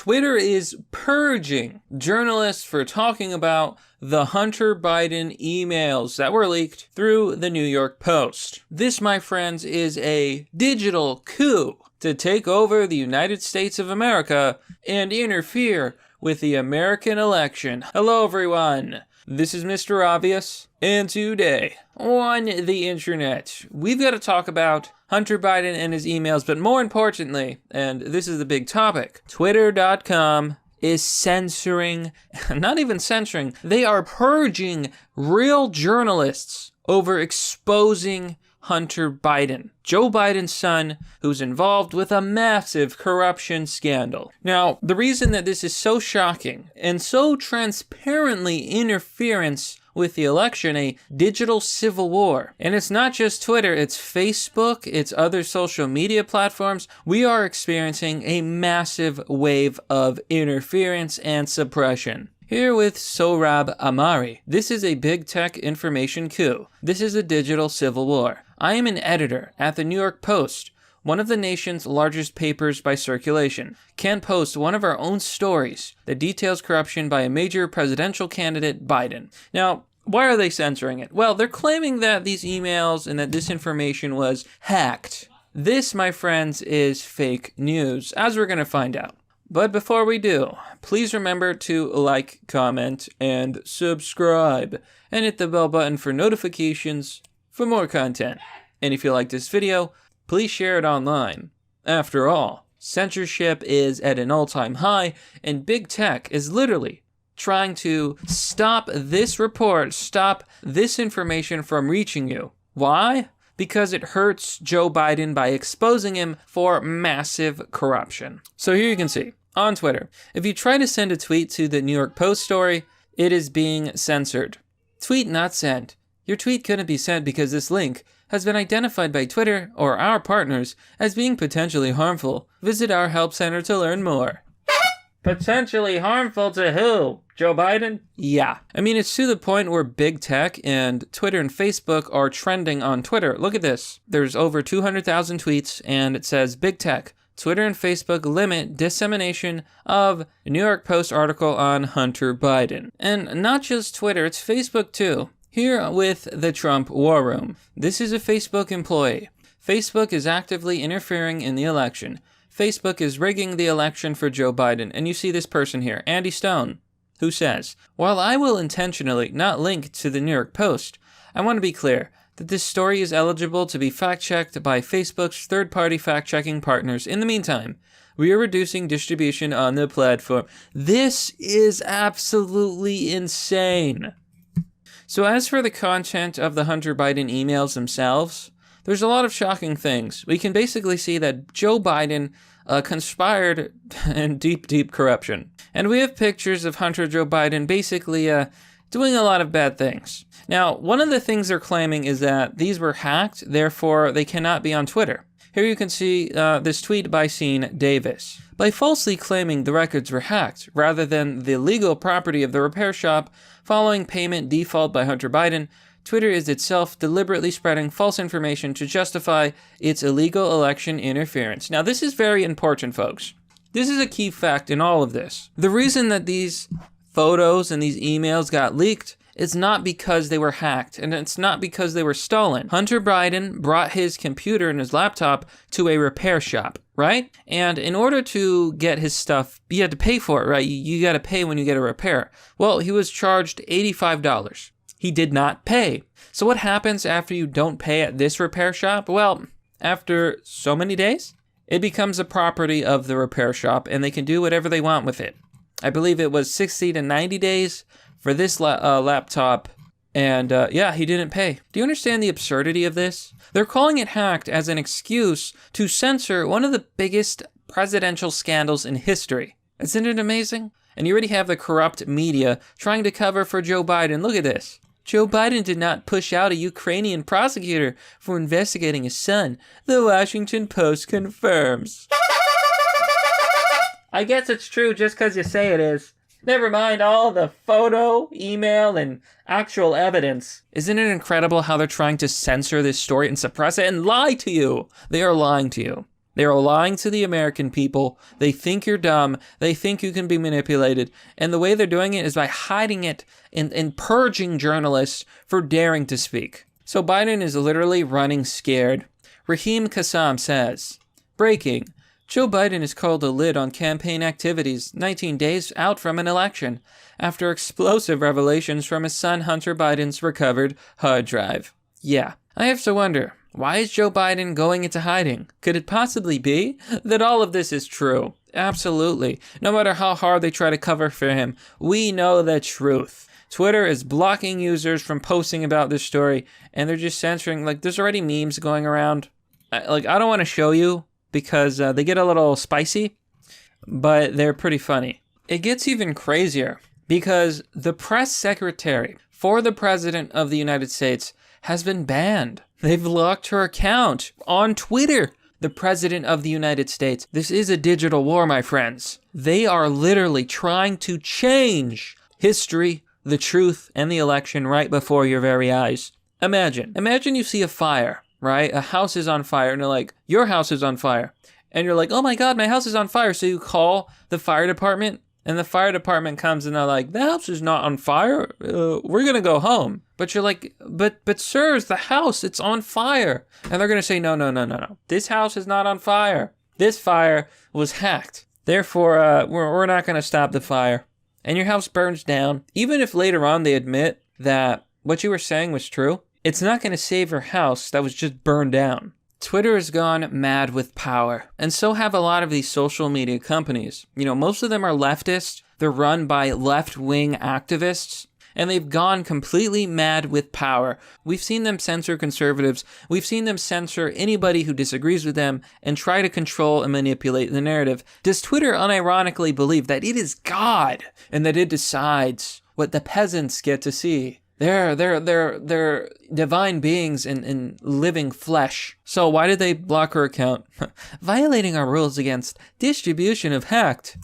Twitter is purging journalists for talking about the Hunter Biden emails that were leaked through the New York Post. This, my friends, is a digital coup to take over the United States of America and interfere with the American election. Hello, everyone. This is Mr. Obvious, and today on the internet, we've got to talk about Hunter Biden and his emails, but more importantly, and this is the big topic, Twitter.com is censoring, not even censoring, they are purging real journalists over exposing Hunter Biden, Joe Biden's son, who's involved with a massive corruption scandal. Now, the reason that this is so shocking and so transparently interference with the election, a digital civil war, and it's not just Twitter, it's Facebook, it's other social media platforms. We are experiencing a massive wave of interference and suppression. Here with Sohrab Ahmari. This is a big tech information coup. This is a digital civil war. I am an editor at the New York Post, one of the nation's largest papers by circulation. Can't post one of our own stories that details corruption by a major presidential candidate, Biden. Now, why are they censoring it? Well, they're claiming that these emails and that this information was hacked. This, my friends, is fake news, as we're going to find out. But before we do, please remember to like, comment, and subscribe, and hit the bell button for notifications for more content. And if you like this video, please share it online. After all, censorship is at an all-time high, and big tech is literally trying to stop this report, stop this information from reaching you. Why? Because it hurts Joe Biden by exposing him for massive corruption. So here you can see. On Twitter, if you try to send a tweet to the New York Post story, it is being censored. Tweet not sent. Your tweet couldn't be sent because this link has been identified by Twitter or our partners as being potentially harmful. Visit our help center to learn more. Potentially harmful to who? Joe Biden? Yeah. I mean, it's to the point where big tech and Twitter and Facebook are trending on Twitter. Look at this. There's over 200,000 tweets and it says big tech. Twitter and Facebook limit dissemination of a New York Post article on Hunter Biden. And not just Twitter, it's Facebook too. Here with the Trump War Room. This is a Facebook employee. Facebook is actively interfering in the election. Facebook is rigging the election for Joe Biden. And you see this person here, Andy Stone, who says, while I will intentionally not link to the New York Post, I want to be clear that this story is eligible to be fact-checked by Facebook's third-party fact-checking partners. In the meantime, we are reducing distribution on the platform. This is absolutely insane. So as for the content of the Hunter Biden emails themselves, there's a lot of shocking things. We can basically see that Joe Biden conspired in deep corruption. And we have pictures of Hunter Joe Biden basically doing a lot of bad things. Now, one of the things they're claiming is that these were hacked, therefore they cannot be on Twitter. Here you can see this tweet by Scene Davis. By falsely claiming the records were hacked, rather than the legal property of the repair shop following payment default by Hunter Biden, Twitter is itself deliberately spreading false information to justify its illegal election interference. Now, this is very important, folks. This is a key fact in all of this. The reason that these photos and these emails got leaked, it's not because they were hacked, and it's not because they were stolen. Hunter Biden brought his computer and his laptop to a repair shop, right? And in order to get his stuff, you had to pay for it, right? You got to pay when you get a repair. Well, he was charged $85. He did not pay. So what happens after you don't pay at this repair shop? Well, after so many days, it becomes a property of the repair shop, and they can do whatever they want with it. I believe it was 60 to 90 days for this laptop, and yeah, he didn't pay. Do you understand the absurdity of this? They're calling it hacked as an excuse to censor one of the biggest presidential scandals in history. Isn't it amazing? And you already have the corrupt media trying to cover for Joe Biden. Look at this. Joe Biden did not push out a Ukrainian prosecutor for investigating his son. The Washington Post confirms. I guess it's true just because you say it is. Never mind all the photo, email, and actual evidence. Isn't it incredible how they're trying to censor this story and suppress it and lie to you? They are lying to you. They are lying to the American people. They think you're dumb. They think you can be manipulated. And the way they're doing it is by hiding it and purging journalists for daring to speak. So Biden is literally running scared. Raheem Kassam says, breaking, Joe Biden has called a lid on campaign activities 19 days out from an election after explosive revelations from his son Hunter Biden's recovered hard drive. Yeah, I have to wonder, why is Joe Biden going into hiding? Could it possibly be that all of this is true? Absolutely. No matter how hard they try to cover for him, we know the truth. Twitter is blocking users from posting about this story, and they're just censoring. Like, there's already memes going around. I don't want to show you because they get a little spicy, but they're pretty funny. It gets even crazier because the press secretary for the President of the United States has been banned. They've locked her account on Twitter. The President of the United States. This is a digital war, my friends. They are literally trying to change history, the truth, and the election right before your very eyes. Imagine you see a fire, right? A house is on fire, and they're like, your house is on fire. And you're like, oh my God, my house is on fire. So you call the fire department, and the fire department comes and they're like, the house is not on fire. We're going to go home. But you're like, but sirs, the house, it's on fire. And they're going to say, no. This house is not on fire. This fire was hacked. Therefore, we're not going to stop the fire. And your house burns down. Even if later on they admit that what you were saying was true, it's not going to save your house that was just burned down. Twitter has gone mad with power, and so have a lot of these social media companies. You know, most of them are leftist. They're run by left-wing activists, and they've gone completely mad with power. We've seen them censor conservatives. We've seen them censor anybody who disagrees with them and try to control and manipulate the narrative. Does Twitter unironically believe that it is God and that it decides what the peasants get to see? They're divine beings in living flesh. So why did they block her account? Violating our rules against distribution of hacked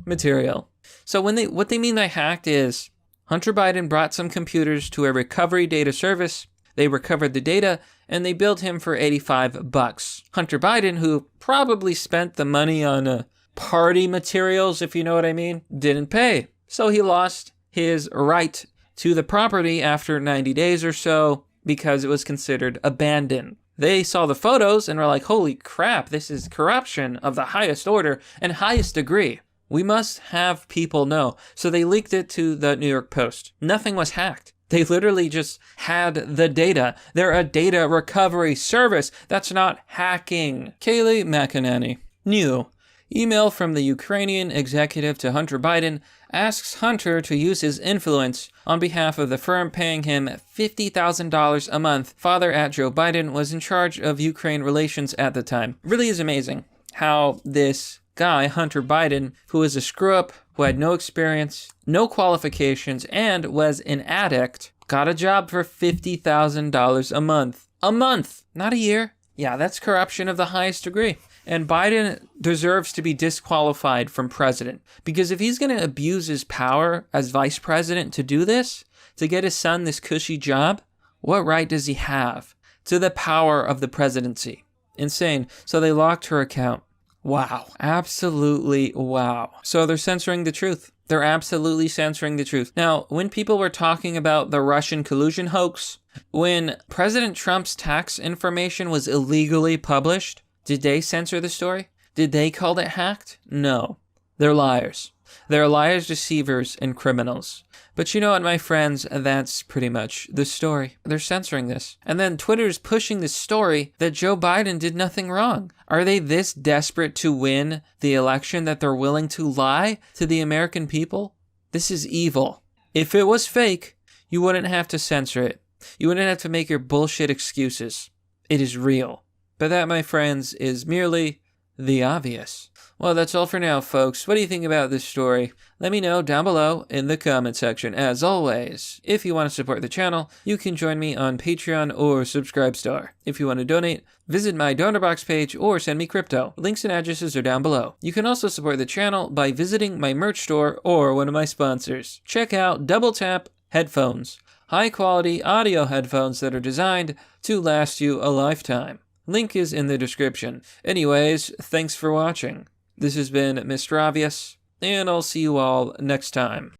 material. So what they mean by hacked is Hunter Biden brought some computers to a recovery data service. They recovered the data and they billed him for $85. Hunter Biden, who probably spent the money on party materials, if you know what I mean, didn't pay. So he lost his right to the property after 90 days or so because it was considered abandoned. They saw the photos and were like, holy crap, this is corruption of the highest order and highest degree. We must have people know. So they leaked it to the New York Post. Nothing was hacked. They literally just had the data. They're a data recovery service. That's not hacking. Kayleigh McEnany. New. Email from the Ukrainian executive to Hunter Biden asks Hunter to use his influence on behalf of the firm paying him $50,000 a month. Father at Joe Biden was in charge of Ukraine relations at the time. Really is amazing how this guy, Hunter Biden, who is a screw-up, who had no experience, no qualifications, and was an addict, got a job for $50,000 a month. A month! Not a year. Yeah, that's corruption of the highest degree. And Biden deserves to be disqualified from president. Because if he's going to abuse his power as vice president to do this, to get his son this cushy job, what right does he have to the power of the presidency? Insane. So they locked her account. Wow. Absolutely wow. So they're censoring the truth. They're absolutely censoring the truth. Now, when people were talking about the Russian collusion hoax, when President Trump's tax information was illegally published, did they censor the story? Did they call it hacked? No. They're liars. They're liars, deceivers, and criminals. But you know what, my friends? That's pretty much the story. They're censoring this. And then Twitter's pushing this story that Joe Biden did nothing wrong. Are they this desperate to win the election that they're willing to lie to the American people? This is evil. If it was fake, you wouldn't have to censor it. You wouldn't have to make your bullshit excuses. It is real. But that, my friends, is merely the obvious. Well, that's all for now, folks. What do you think about this story? Let me know down below in the comment section. As always, if you want to support the channel, you can join me on Patreon or Subscribestar. If you want to donate, visit my donor box page or send me crypto. Links and addresses are down below. You can also support the channel by visiting my merch store or one of my sponsors. Check out Double Tap Headphones. High quality audio headphones that are designed to last you a lifetime. Link is in the description. Anyways, thanks for watching. This has been Mr. Obvious, and I'll see you all next time.